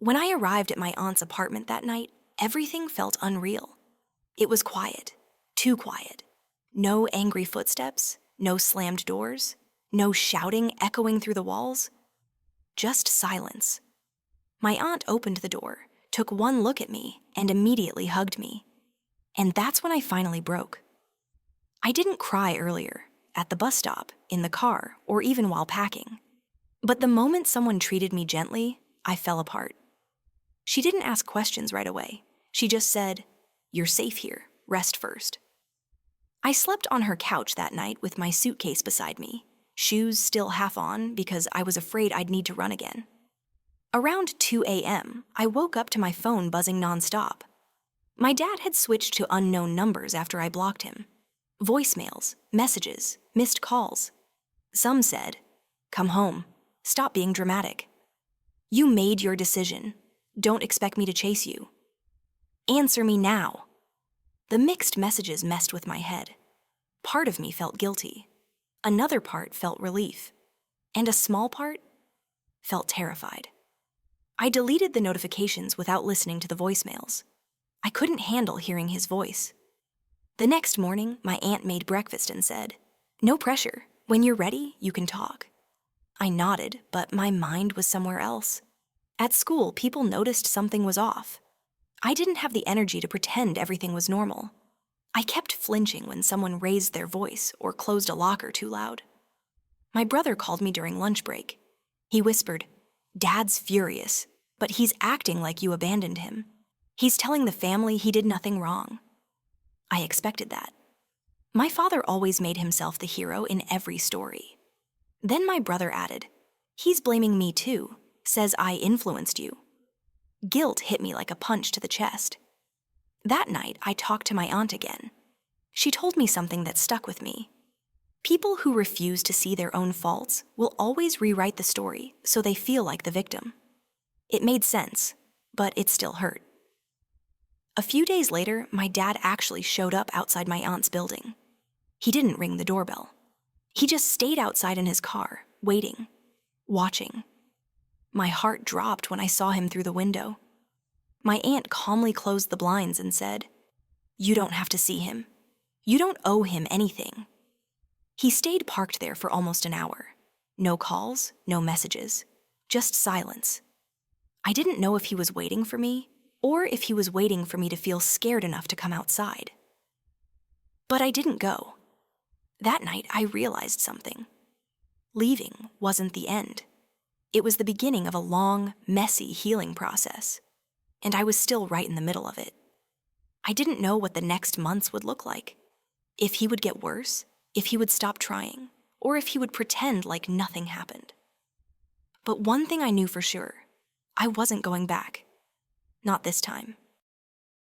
When I arrived at my aunt's apartment that night, everything felt unreal. It was quiet, too quiet. No angry footsteps, no slammed doors, no shouting echoing through the walls. Just silence. My aunt opened the door, took one look at me, and immediately hugged me. And that's when I finally broke. I didn't cry earlier, at the bus stop, in the car, or even while packing. But the moment someone treated me gently, I fell apart. She didn't ask questions right away. She just said, "You're safe here. Rest first." I slept on her couch that night with my suitcase beside me, shoes still half on because I was afraid I'd need to run again. Around 2 a.m., I woke up to my phone buzzing nonstop. My dad had switched to unknown numbers after I blocked him. Voicemails, messages, missed calls. Some said, "Come home. Stop being dramatic. You made your decision. Don't expect me to chase you. Answer me now." The mixed messages messed with my head. Part of me felt guilty. Another part felt relief. And a small part felt terrified. I deleted the notifications without listening to the voicemails. I couldn't handle hearing his voice. The next morning, my aunt made breakfast and said, "No pressure. When you're ready, you can talk." I nodded, but my mind was somewhere else. At school, people noticed something was off. I didn't have the energy to pretend everything was normal. I kept flinching when someone raised their voice or closed a locker too loud. My brother called me during lunch break. He whispered, "Dad's furious, but he's acting like you abandoned him. He's telling the family he did nothing wrong." I expected that. My father always made himself the hero in every story. Then my brother added, "He's blaming me too, says I influenced you." Guilt hit me like a punch to the chest. That night, I talked to my aunt again. She told me something that stuck with me. People who refuse to see their own faults will always rewrite the story so they feel like the victim. It made sense, but it still hurt. A few days later, my dad actually showed up outside my aunt's building. He didn't ring the doorbell. He just stayed outside in his car, waiting, watching. My heart dropped when I saw him through the window. My aunt calmly closed the blinds and said, "You don't have to see him. You don't owe him anything." He stayed parked there for almost an hour. No calls, no messages, just silence. I didn't know if he was waiting for me or if he was waiting for me to feel scared enough to come outside. But I didn't go. That night, I realized something. Leaving wasn't the end. It was the beginning of a long, messy healing process, and I was still right in the middle of it. I didn't know what the next months would look like. If he would get worse, if he would stop trying, or if he would pretend like nothing happened. But one thing I knew for sure, I wasn't going back. Not this time.